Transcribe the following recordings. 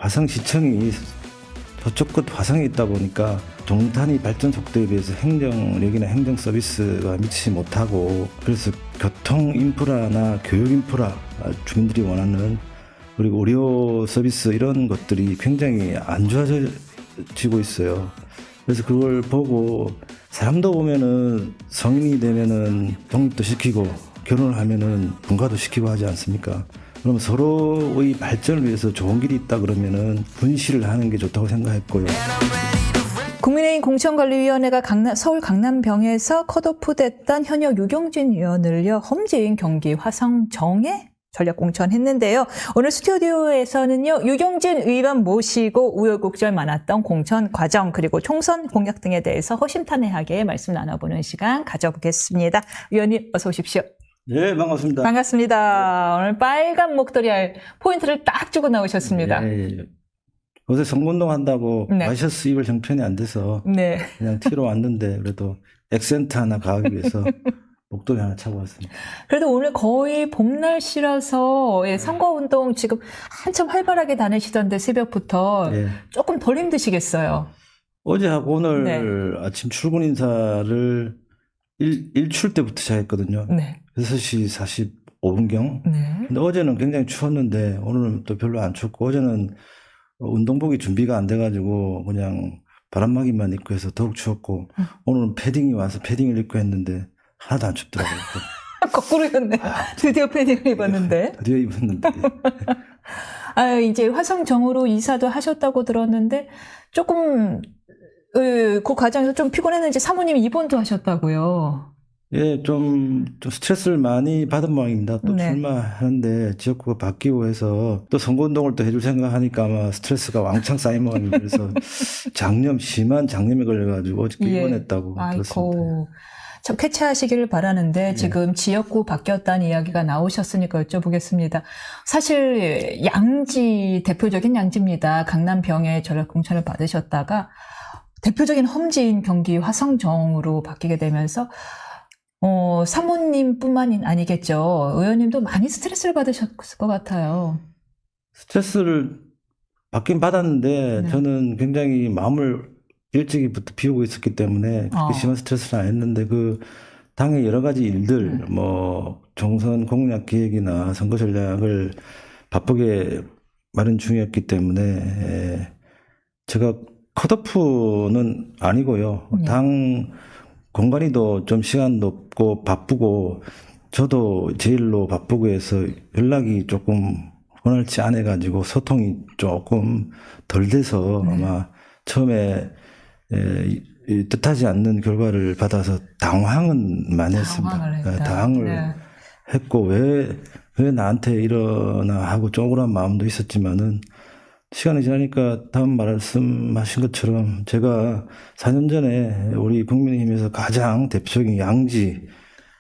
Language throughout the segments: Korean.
화성시청이 서쪽 끝 화성에 있다 보니까 동탄이 발전 속도에 비해서 행정력이나 행정 서비스가 미치지 못하고, 그래서 교통 인프라나 교육 인프라, 주민들이 원하는, 그리고 의료 서비스 이런 것들이 굉장히 안 좋아지고 있어요. 그래서 그걸 보고 사람도 보면은 성인이 되면은 독립도 시키고 결혼을 하면은 분가도 시키고 하지 않습니까? 그럼 서로의 발전을 위해서 좋은 길이 있다 그러면은 분실을 하는 게 좋다고 생각했고요. 국민의힘 공천관리위원회가 서울 강남병에서 컷오프됐던 현역 유경진 의원을요, 험지인 경기 화성정에 전략 공천했는데요. 오늘 스튜디오에서는요, 유경진 의원 모시고 우여곡절 많았던 공천 과정, 그리고 총선 공약 등에 대해서 허심탄회하게 말씀 나눠보는 시간 가져보겠습니다. 의원님 어서 오십시오. 네, 반갑습니다. 반갑습니다. 오늘 빨간 목도리 알 포인트를 딱 주고 나오셨습니다. 네. 요새 선거운동 한다고 네. 와이셔츠 입을 형편이 안 돼서 네. 그냥 티로 왔는데, 그래도 액센트 하나 가하기 위해서 목도리 하나 차고 왔습니다. 그래도 오늘 거의 봄 날씨라서 선거운동 지금 한참 활발하게 다니시던데 새벽부터 네. 조금 덜 힘드시겠어요? 어제하고 오늘 네. 아침 출근 인사를 일출 때부터 시작했거든요. 네. 6시 45분경. 네. 근데 어제는 굉장히 추웠는데 오늘은 또 별로 안 춥고, 어제는 운동복이 준비가 안 돼가지고 그냥 바람막이만 입고 해서 더욱 추웠고, 오늘은 패딩이 와서 패딩을 입고 했는데 하나도 안 춥더라고요. 거꾸로였네. 드디어 패딩을 입었는데. 드디어 입었는데. 이제 화성정으로 이사도 하셨다고 들었는데 조금 그 과정에서 좀 피곤했는지 사모님이 입원도 하셨다고요. 예, 좀 스트레스를 많이 받은 모양입니다. 또 네. 출마하는데 지역구가 바뀌고 해서 또 선거운동을 또 해줄 생각하니까 아마 스트레스가 왕창 쌓인 모양입니다. 그래서 심한 장염에 걸려가지고 어저께 입원했다고 들었습니다. 아이고. 참 쾌차하시기를 바라는데 지금 지역구 바뀌었다는 이야기가 나오셨으니까 여쭤보겠습니다. 사실 양지, 대표적인 양지입니다. 강남병에 전략 공천을 받으셨다가 대표적인 험지인 경기 화성정으로 바뀌게 되면서 사모님뿐만이 아니겠죠. 의원님도 많이 스트레스를 받으셨을 것 같아요. 스트레스를 받긴 받았는데 네. 저는 굉장히 마음을 일찍부터 비우고 있었기 때문에 그렇게 심한 스트레스는 안 했는데, 그 당의 여러 가지 일들, 총선 공약 기획이나 선거 전략을 바쁘게 마련 중이었기 때문에 제가 컷오프는 아니고요. 당 공간이도 좀 시간도 없고 바쁘고, 저도 제 일로 바쁘고 해서 연락이 조금 원활치 않아가지고 소통이 조금 덜 돼서 아마 처음에 뜻하지 않는 결과를 받아서 당황은 많이 했습니다. 당황을 했고, 왜 나한테 이러나 하고 쪼그란 마음도 있었지만은, 시간이 지나니까 다음 말씀하신 것처럼 제가 4년 전에 우리 국민의힘에서 가장 대표적인 양지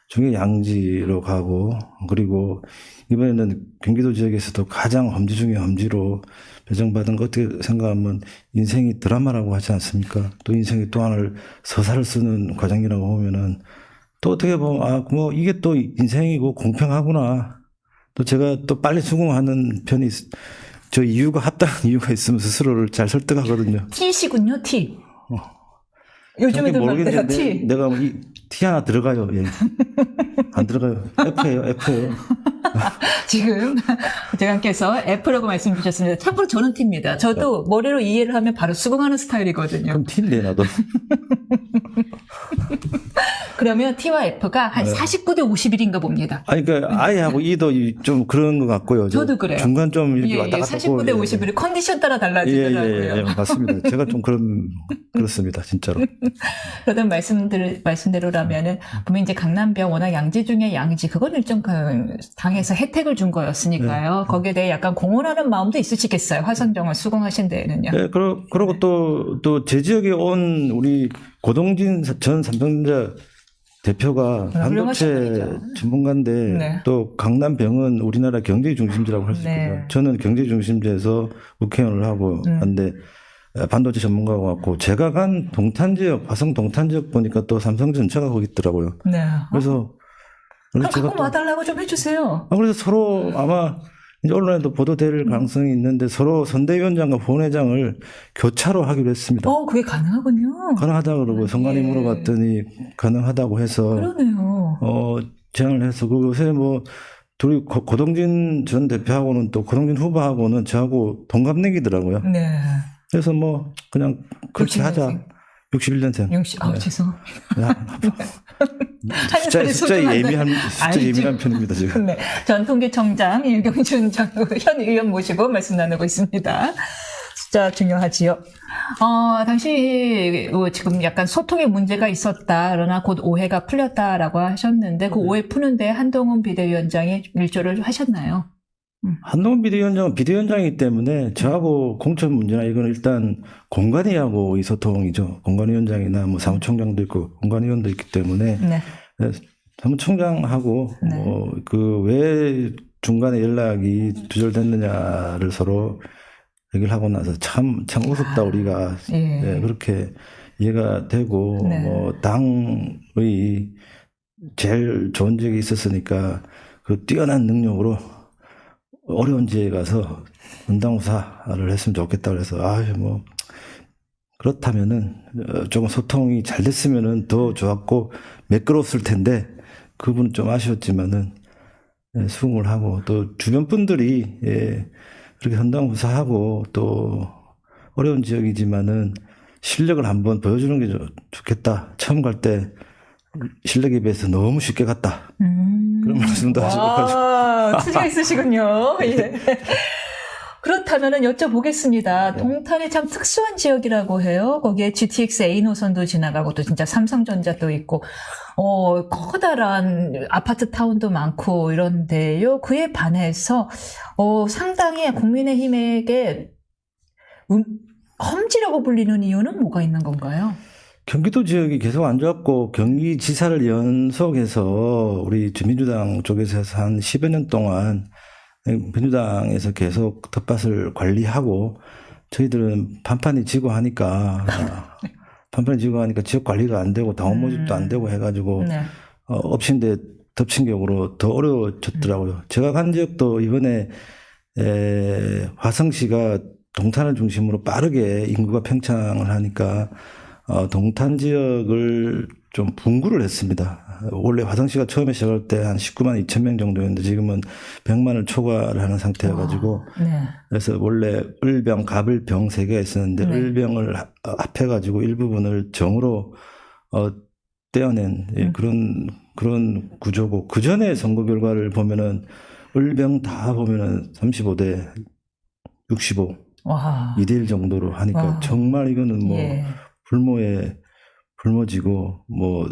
중에 양지로 가고, 그리고 이번에는 경기도 지역에서도 가장 험지 중에 험지로 배정받은 거 어떻게 생각하면 인생이 드라마라고 하지 않습니까? 또 인생이 또 하나를 서사를 쓰는 과정이라고 보면은, 또 어떻게 보면 이게 또 인생이고 공평하구나. 또 제가 또 빨리 수긍하는 편이, 저 이유가 합당한 이유가 있으면 스스로를 잘 설득하거든요. T시군요, T. 요즘에도 모르겠는데 T. 내가 T 하나 들어가요. 예. 안 들어가요. F예요. 지금 대장께서 F라고 말씀 주셨습니다. 참고로 저는 T입니다. 저도 머리로 이해를 하면 바로 수긍하는 스타일이거든요. 그럼 T인데 나도. 그러면 T와 F가 한 49대 51인가 봅니다. 그러니까 I하고 E도 좀 그런 것 같고요. 저도 그래요. 중간 좀 이렇게 왔다 갔다 49대 51이 컨디션 따라 달라지더라고요. 예, 맞습니다. 제가 좀 그렇습니다, 진짜로. 그러던 말씀대로라면은 분명히 이제 강남병 워낙 양지 중에 양지, 그건 일정 당에서 혜택을 준 거였으니까요. 거기에 대해 약간 공헌하는 마음도 있으시겠어요. 화성정을 수긍하신 데에는요. 네, 그리고 또 제 지역에 온 우리 고동진 전 삼성전자 대표가 반도체 전문가인데, 또 강남병은 우리나라 경제 중심지라고 할 수 있거든요. 저는 경제 중심지에서 국회의원을 하고 한데 반도체 전문가가 왔고, 제가 간 동탄 지역, 화성 동탄 지역 보니까 또 삼성전자가 거기 있더라고요. 네. 그래서 그럼 갖고 와달라고 좀 해주세요. 그래서 서로 아마 이제 언론에도 보도될 가능성이 있는데 서로 선대위원장과 본회장을 교차로 하기로 했습니다. 그게 가능하군요. 가능하다고 그러고 성관이 예. 물어봤더니 가능하다고 해서 그러네요. 제안을 해서 그 요새 뭐 둘이 고동진 전 대표하고는 또 고동진 후보하고는 저하고 동갑내기더라고요. 네. 그래서 뭐 그냥 그렇게 60년생. 하자. 61년생. 60, 죄송합니다. 숫자에 예민한 편입니다, 지금. 네. 전 통계청장 유경준 현 의원 모시고 말씀 나누고 있습니다. 숫자 중요하지요. 당시 지금 약간 소통에 문제가 있었다. 그러나 곧 오해가 풀렸다라고 하셨는데 그 오해 푸는데 한동훈 비대위원장이 일조를 하셨나요? 한동훈 비대위원장은 비대위원장이기 때문에 저하고 공천 문제나 이건 일단 공관위하고 이 소통이죠. 공관위원장이나 뭐 사무총장도 있고 공관위원도 있기 때문에 네. 사무총장하고 네. 그 왜 중간에 연락이 두절됐느냐를 서로 얘기를 하고 나서 참 우습다 우리가 예. 그렇게 이해가 되고 네. 뭐 당의 제일 좋은 적이 있었으니까 그 뛰어난 능력으로 어려운 지에 가서 은당우사를 했으면 좋겠다 그래서 뭐 그렇다면은 조금 소통이 잘 됐으면은 더 좋았고 매끄러웠을 텐데 그분은 좀 아쉬웠지만은 수긍을 하고 또 주변 분들이 그렇게 선당우사하고 또 어려운 지역이지만은 실력을 한번 보여주는 게 좋겠다. 처음 갈 때 실력에 비해서 너무 쉽게 갔다. 그런 말씀도 하시고. 투자 있으시군요. 예. 그렇다면은 여쭤보겠습니다. 네. 동탄이 참 특수한 지역이라고 해요. 거기에 GTX A 노선도 지나가고 또 진짜 삼성전자도 있고, 커다란 아파트 타운도 많고 이런데요. 그에 반해서, 상당히 국민의힘에게 험지라고 불리는 이유는 뭐가 있는 건가요? 경기도 지역이 계속 안 좋았고 경기지사를 연속해서 우리 민주당 쪽에서 한 10여 년 동안 민주당에서 계속 텃밭을 관리하고 저희들은 판판이 지고 하니까 지역 관리가 안 되고 당원 모집도 안 되고 해가지고 네. 엎친데 덮친 격으로 더 어려워졌더라고요. 제가 간 지역도 이번에 화성시가 동탄을 중심으로 빠르게 인구가 팽창을 하니까 동탄 지역을 좀 분구를 했습니다. 원래 화성시가 처음에 시작할 때 한 19만 2천 명 정도였는데 지금은 100만을 초과를 하는 상태여가지고 네. 그래서 원래 을병, 갑을병 세 개가 있었는데 네. 을병을 합해가지고 일부분을 정으로 떼어낸 그런 구조고 그 전에 선거 결과를 보면은 을병 다 보면은 35대 65 와. 2대1 정도로 하니까 와. 정말 이거는 뭐 예. 불모지고 뭐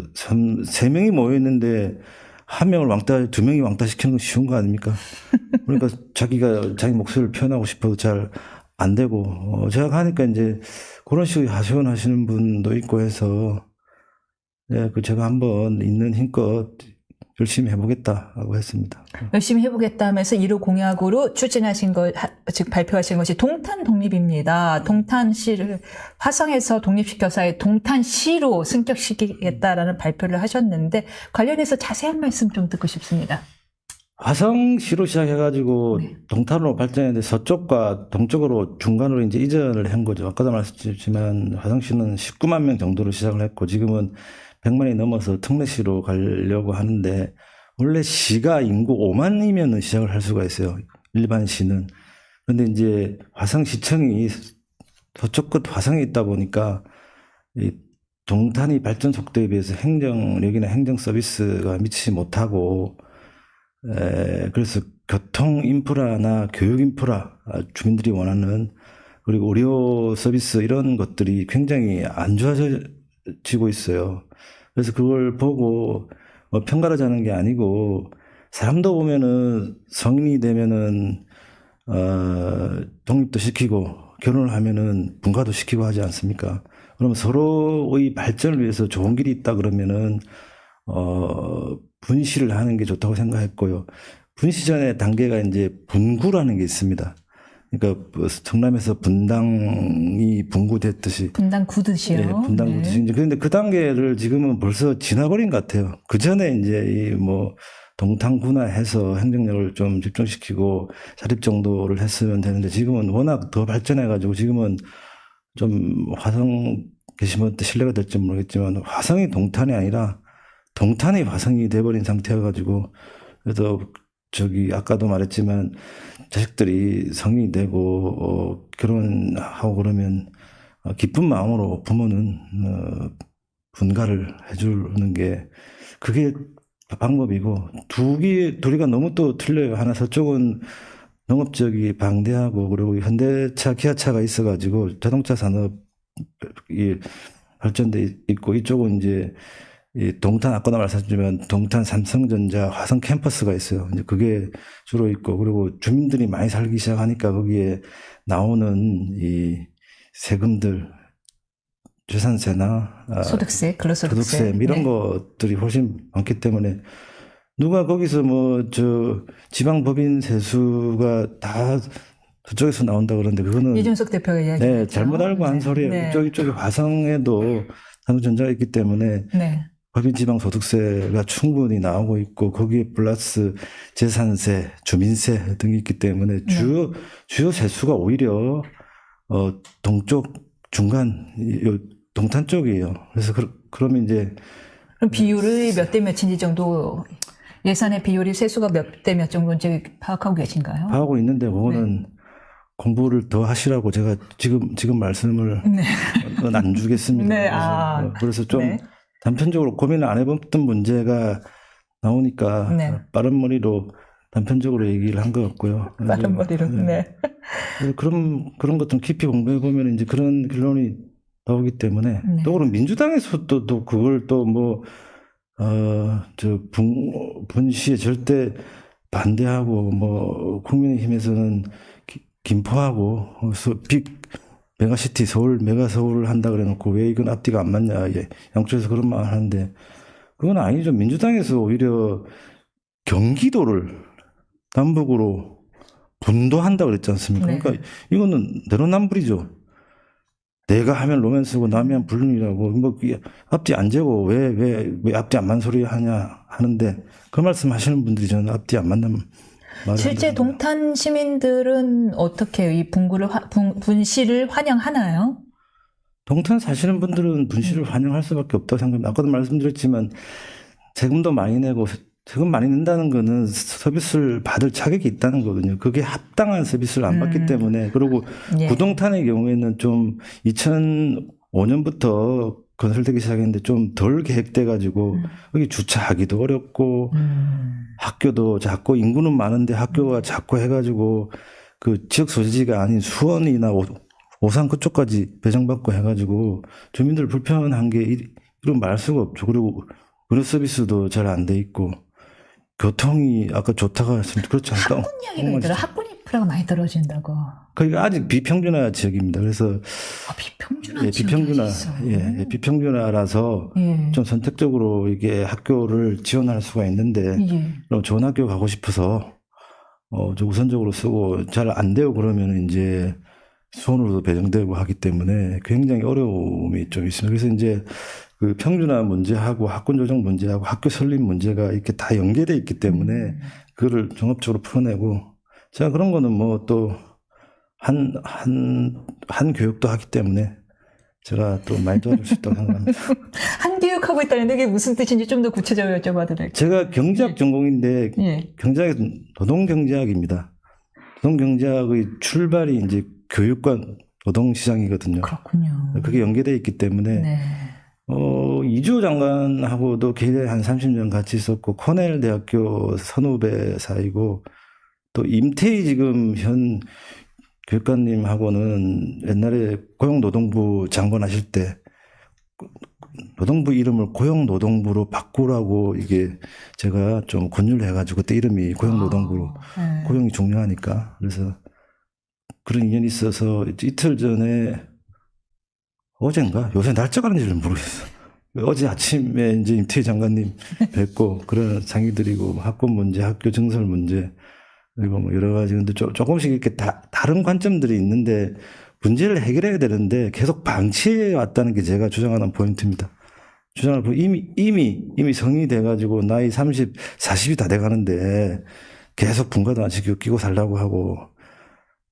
세 명이 모여 있는데 한 명을 왕따, 두 명이 왕따 시키는 건 쉬운 거 아닙니까? 그러니까 자기가 자기 목소리를 표현하고 싶어도 잘 안 되고 제가 가니까 이제 그런 식으로 하소연하시는 분도 있고 해서 제가 한번 있는 힘껏 열심히 해보겠다고 했습니다. 열심히 해보겠다 하면서 1호 공약으로 추진하신 즉 발표하신 것이 동탄 독립입니다. 동탄시를 화성에서 독립시켜서 아예 동탄시로 승격시키겠다라는 발표를 하셨는데 관련해서 자세한 말씀 좀 듣고 싶습니다. 화성시로 시작해가지고 네. 동탄으로 발전했는데 서쪽과 동쪽으로 중간으로 이제 이전을 한 거죠. 아까도 말씀드렸지만 화성시는 19만 명 정도로 시작을 했고 지금은 100만이 넘어서 특례시로 가려고 하는데 원래 시가 인구 5만이면 시작을 할 수가 있어요. 일반 시는. 그런데 이제 화성시청이 서쪽 끝 화성에 있다 보니까 이 동탄이 발전 속도에 비해서 행정력이나 행정 서비스가 미치지 못하고 그래서 교통 인프라나 교육 인프라 주민들이 원하는 그리고 의료 서비스 이런 것들이 굉장히 안 좋아지고 있어요. 그래서 그걸 보고 편가르자는 게 아니고 사람도 보면은 성인이 되면은 독립도 시키고 결혼을 하면은 분가도 시키고 하지 않습니까? 그러면 서로의 발전을 위해서 좋은 길이 있다 그러면은 분시를 하는 게 좋다고 생각했고요. 분시 전에 단계가 이제 분구라는 게 있습니다. 그러니까 뭐 성남에서 분당이 분구됐듯이 분당 구듯이요. 예, 분당 네. 구듯이 이제 그런데 그 단계를 지금은 벌써 지나버린 것 같아요. 그 전에 이제 이 뭐 동탄군화해서 행정력을 좀 집중시키고 자립 정도를 했으면 되는데 지금은 워낙 더 발전해가지고 지금은 좀 화성 게시물한테 신뢰가 될지 모르겠지만 화성이 동탄이 아니라 동탄이 화성이 돼버린 상태여가지고 그래서 저기 아까도 말했지만 자식들이 성인이 되고 결혼하고 그러면 기쁜 마음으로 부모는 분가를 해주는 게 그게 방법이고 둘이가 너무 또 틀려요. 하나 서쪽은 농업적이 방대하고 그리고 현대차, 기아차가 있어가지고 자동차 산업이 발전돼 있고 이쪽은 이제 이 동탄 아까도 말씀드리면 동탄 삼성전자 화성 캠퍼스가 있어요. 이제 그게 주로 있고 그리고 주민들이 많이 살기 시작하니까 거기에 나오는 이 세금들 재산세나 소득세, 근로소득세 소득세 이런 네. 것들이 훨씬 많기 때문에 누가 거기서 뭐 저 지방법인 세수가 다 그쪽에서 나온다 그러는데 그거는 이준석 대표가 이야기. 네, 잘못 알고 한 소리예요. 네. 이쪽에 화성에도 삼성전자가 있기 때문에 네. 법인 지방 소득세가 충분히 나오고 있고 거기에 플러스 재산세, 주민세 등이 있기 때문에 주요 세수가 오히려 동쪽 중간 동탄 쪽이에요. 그래서 그러면 이제 그럼 비율을 몇 대 몇인지 정도 예산의 비율이 세수가 몇 대 몇 정도인지 파악하고 계신가요? 하고 있는데 그거는 공부를 더 하시라고 제가 지금 말씀을 네. 안 주겠습니다. 네, 그래서 좀 네. 단편적으로 고민을 안 해봤던 문제가 나오니까 네. 빠른 머리로 단편적으로 얘기를 한 것 같고요. 빠른 머리로. 네. 그래서 그런 것좀 깊이 공부해 보면 이제 그런 결론이 나오기 때문에 네. 또 그럼 민주당에서 또 그걸 또 뭐 분시에 절대 반대하고 뭐 국민의힘에서는 김포하고 빅 메가시티 서울 메가서울을 한다 그래놓고 왜 이건 앞뒤가 안 맞냐 양쪽에서 그런 말 하는데 그건 아니죠. 민주당에서 오히려 경기도를 남북으로 분도한다 그랬지 않습니까? 네. 그러니까 이거는 내로남불이죠. 내가 하면 로맨스고 남이 하면 불륜이라고 뭐 앞뒤 안 재고 왜 앞뒤 안 맞는 소리 하냐 하는데 그 말씀 하시는 분들이 저는 앞뒤 안 맞는 말을 실제 동탄 시민들은 어떻게 이 분시를 환영하나요? 동탄 사시는 분들은 분시를 환영할 수밖에 없다고 생각합니다. 아까도 말씀드렸지만 세금도 많이 내고 세금 많이 낸다는 거는 서비스를 받을 자격이 있다는 거거든요. 그게 합당한 서비스를 안 받기 때문에 그리고 예. 구동탄의 경우에는 좀 2005년부터 건설되기 시작했는데 좀 덜 계획돼 가지고 여기 주차하기도 어렵고 학교도 작고 인구는 많은데 학교가 작고 해가지고 그 지역 소재지가 아닌 수원이나 오산 그쪽까지 배정받고 해가지고 주민들 불편한 게 이런 말 수가 없죠. 그리고 의료 서비스도 잘 안 돼 있고 교통이 아까 좋다고 했습니다. 그렇지 않다. 학군 이야기가 있더라. 학군 인프라가 많이 떨어진다고. 거기가 아직 비평준화 지역입니다. 그래서 비평준화 예, 비평준화라서 좀 선택적으로 이게 학교를 지원할 수가 있는데 그럼 좋은 학교 가고 싶어서 좀 우선적으로 쓰고 잘 안 되고 그러면 이제 수원으로도 배정되고 하기 때문에 굉장히 어려움이 좀 있습니다. 그래서 이제 그 평준화 문제하고 학군 조정 문제하고 학교 설립 문제가 이렇게 다 연계되어 있기 때문에 그거를 종합적으로 풀어내고 제가 그런 거는 뭐 또 한 교육도 하기 때문에 제가 또 많이 도와줄 수 있다고 생각합니다. 한 교육하고 있다는데 그게 무슨 뜻인지 좀 더 구체적으로 여쭤봐도 될까요? 제가 경제학 전공인데 경제학은 노동경제학입니다. 노동경제학의 출발이 이제 교육과 노동시장이거든요. 그렇군요. 그게 연계되어 있기 때문에 네. 이주호 장관하고도 계대 한 30년 같이 있었고 코넬 대학교 선후배 사이고 또 임태희 지금 현 교육관님하고는 옛날에 고용노동부 장관 하실 때 노동부 이름을 고용노동부로 바꾸라고 이게 제가 좀 권유를 해가지고 그때 이름이 고용노동부로 고용이 중요하니까 그래서 그런 인연이 있어서 이틀 전에 어젠가 요새 날짜가 아닌지를 모르겠어. 어제 아침에 이제 임태희 장관님 뵙고 그런 상의 드리고 학군 문제, 학교 증설 문제 그리고 뭐 여러 가지 근데 조금씩 이렇게 다른 관점들이 있는데 문제를 해결해야 되는데 계속 방치해 왔다는 게 제가 주장하는 포인트입니다. 주장을 이미 성인이 돼가지고 나이 30, 40이 다 돼가는데 계속 분가도 안 시키고 끼고 살라고 하고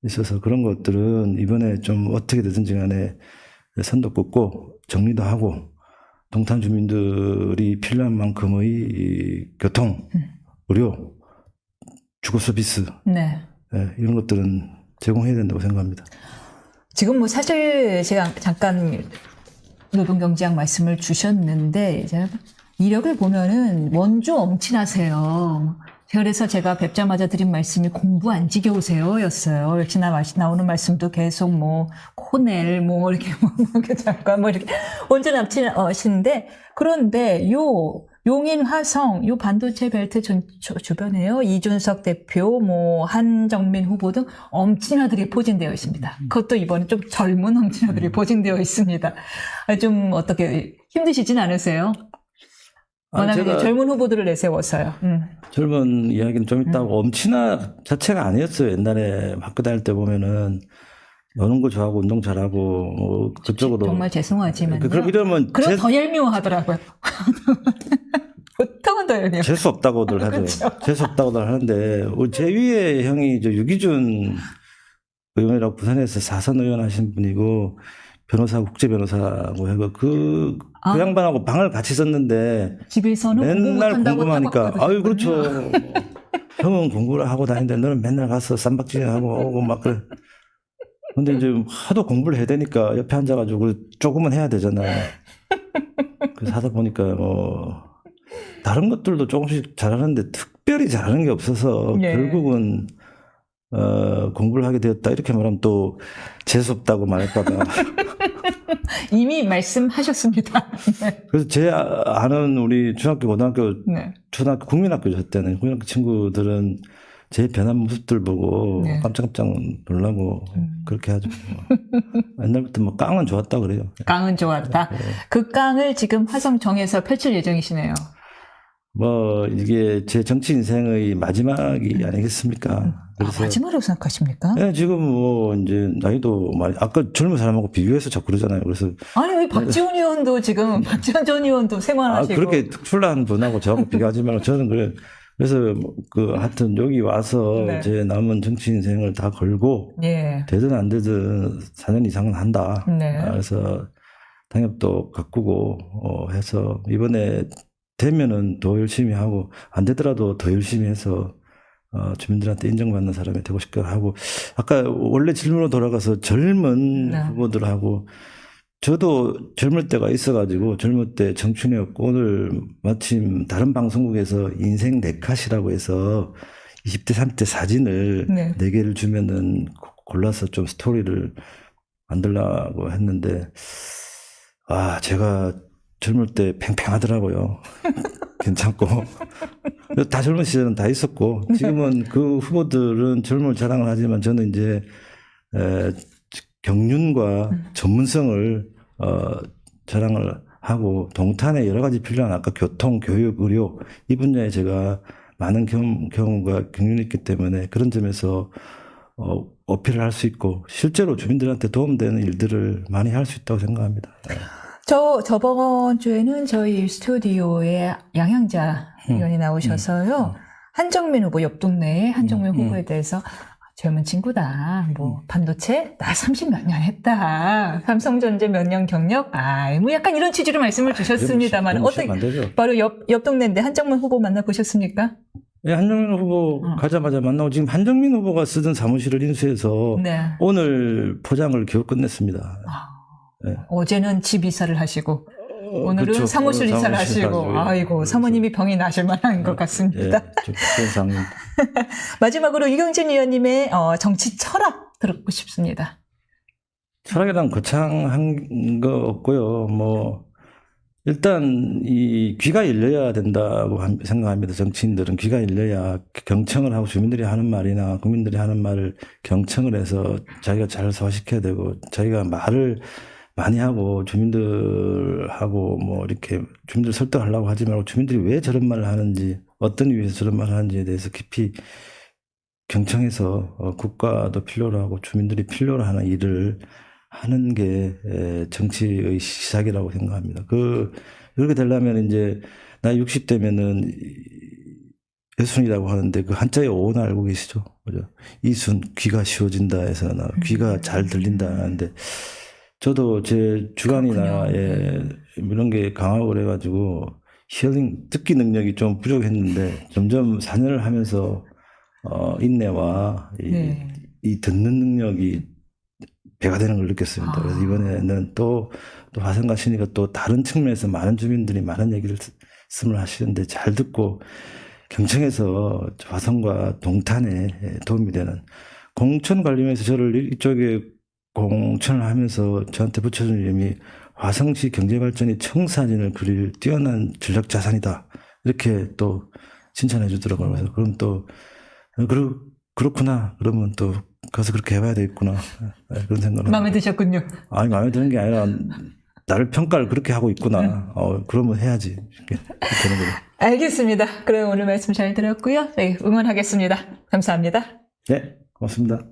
있어서 그런 것들은 이번에 좀 어떻게 되든지 간에 선도 긋고 정리도 하고 동탄 주민들이 필요한 만큼의 이 교통, 의료, 주거 서비스 네. 이런 것들은 제공해야 된다고 생각합니다. 지금 뭐 사실 제가 잠깐 노동경제학 말씀을 주셨는데 이제 이력을 보면은 원조 엄친하세요. 그래서 제가 뵙자마자 드린 말씀이 공부 안 지겨우세요였어요. 역시나 나오는 말씀도 계속 뭐 코넬 뭐 이렇게 이렇게 잠깐 뭐 이렇게 원조 남친하시는데 그런데 요 용인 화성 요 반도체 벨트 주변에요 이준석 대표 뭐 한정민 후보 등 엄친아들이 포진되어 있습니다. 그것도 이번에 좀 젊은 엄친아들이 포진되어 있습니다. 좀 어떻게 힘드시진 않으세요? 워낙에 젊은 후보들을 내세워서요. 젊은 이야기는 좀 있다고 엄친아 자체가 아니었어요. 옛날에 학교 다닐 때 보면은 노는 거 좋아하고 운동 잘하고 뭐 그쪽으로 정말 죄송하지만 그럼 이러면 더 얄미워하더라고요. 보통은 더 얄미워. 재수 없다고들 하죠. 그렇죠. 재수 없다고들 하는데 제 위에 형이 유기준 의원이라고 부산에서 4선 의원 하신 분이고 변호사 국제 변호사고 해서 그 양반하고 방을 같이 썼는데 집에서는 맨날 공부하니까 아유 따박거리셨군요. 그렇죠. 형은 공부를 하고 다니는데 너는 맨날 가서 쌈박질하고 오고 막 그래. 근데 이제 하도 공부를 해야 되니까 옆에 앉아가지고 조금은 해야 되잖아요. 그래서 하다 보니까 다른 것들도 조금씩 잘하는데 특별히 잘하는 게 없어서 네. 결국은 공부를 하게 되었다 이렇게 말하면 또 재수 없다고 말할까봐. 이미 말씀하셨습니다. 네. 그래서 제 아는 우리 중학교, 고등학교, 네. 초등학교, 국민학교 저 때는 국민학교 친구들은 제 변한 모습들 보고 네. 깜짝깜짝 놀라고 그렇게 하죠. 옛날부터 뭐 깡은 좋았다 그래요. 깡은 좋았다. 네. 그 깡을 지금 화성정에서 펼칠 예정이시네요. 뭐 이게 제 정치 인생의 마지막이 아니겠습니까? 그래서 마지막이라고 생각하십니까? 네, 지금 뭐 이제 나이도 많이 아까 젊은 사람하고 비교해서 자꾸 그러잖아요. 그래서 아니 왜 박지원 의원도 지금 박지원 전 의원도 생활하시고 그렇게 특출난 분하고 저하고 비교하지 말고 저는 그래. 그래서 하여튼 여기 와서 네. 제 남은 정치 인생을 다 걸고 예. 되든 안 되든 4년 이상은 한다. 네. 그래서 당협도 가꾸고 해서 이번에 되면은 더 열심히 하고 안 되더라도 더 열심히 해서 주민들한테 인정받는 사람이 되고 싶기도 하고 아까 원래 질문으로 돌아가서 젊은 네. 후보들하고 저도 젊을 때가 있어가지고 젊을 때 청춘이었고 오늘 마침 다른 방송국에서 인생 네컷이라고 해서 20대 30대 사진을 네. 4개를 주면은 골라서 좀 스토리를 만들려고 했는데 제가 젊을 때 팽팽하더라고요. 괜찮고 다 젊은 시절은 다 있었고 지금은 그 후보들은 젊을 자랑을 하지만 저는 이제 경륜과 전문성을 자랑을 하고 동탄에 여러 가지 필요한 아까 교통, 교육, 의료 이 분야에 제가 많은 경험과 경륜이 있기 때문에 그런 점에서 어필을 할 수 있고 실제로 주민들한테 도움되는 일들을 많이 할 수 있다고 생각합니다. 저번 주에는 저희 스튜디오에 양향자 의원이 나오셔서요. 한정민 후보, 옆 동네에 한정민 후보에 대해서 젊은 친구다. 뭐 반도체 나 30몇 년 했다. 삼성전자 몇 년 경력. 뭐 약간 이런 취지로 말씀을 주셨습니다만 어떻게 바로 옆 동네인데 한정민 후보 만나 보셨습니까? 네, 한정민 후보 가자마자 만나고 지금 한정민 후보가 쓰던 사무실을 인수해서 네. 오늘 포장을 겨우 끝냈습니다. 네. 어제는 집 이사를 하시고 오늘은 그렇죠. 사무실 이사를 하시고 아이고 사모님이 병이 나실 만한 것 같습니다. 좀 그런 마지막으로 유경진 의원님의 정치 철학 들었고 싶습니다. 철학이란 거창한 거 없고요. 뭐 일단 이 귀가 열려야 된다고 생각합니다. 정치인들은 귀가 열려야 경청을 하고 주민들이 하는 말이나 국민들이 하는 말을 경청을 해서 자기가 잘 소화시켜야 되고 자기가 말을 많이 하고 주민들하고 뭐 이렇게 주민들 설득하려고 하지 말고 주민들이 왜 저런 말을 하는지 어떤 이유에서 저런 말을 하는지에 대해서 깊이 경청해서 국가도 필요로 하고 주민들이 필요로 하는 일을 하는 게 정치의 시작이라고 생각합니다. 그렇게 되려면 이제 나 60대면은 예순이라고 하는데 그 한자의 오는 알고 계시죠? 그죠? 이순 귀가 쉬워진다 해서 나 귀가 잘 들린다 하는데 저도 제 주관이나 이런 게 강하고 그래가지고 히어링 듣기 능력이 좀 부족했는데 점점 4년을 하면서 인내와 이 듣는 능력이 배가 되는 걸 느꼈습니다. 그래서 이번에는 또 화성 가시니까 또 다른 측면에서 많은 주민들이 많은 얘기를 말씀을 하시는데 잘 듣고 경청해서 화성과 동탄에 도움이 되는 공천 관리면서 저를 이쪽에 공천을 하면서 저한테 붙여준 이름이 화성시 경제발전이 청사진을 그릴 뛰어난 전략 자산이다. 이렇게 또 칭찬해 주더라고요. 그래서 그럼 또 그렇구나. 그러면 또 가서 그렇게 해봐야 되겠구나. 그런 생각을 마음에 드셨군요. 아니 마음에 드는 게 아니라 나를 평가를 그렇게 하고 있구나. 그러면 해야지. 이렇게 되는 거죠. 알겠습니다. 그럼 오늘 말씀 잘 들었고요. 네, 응원하겠습니다. 감사합니다. 네, 고맙습니다.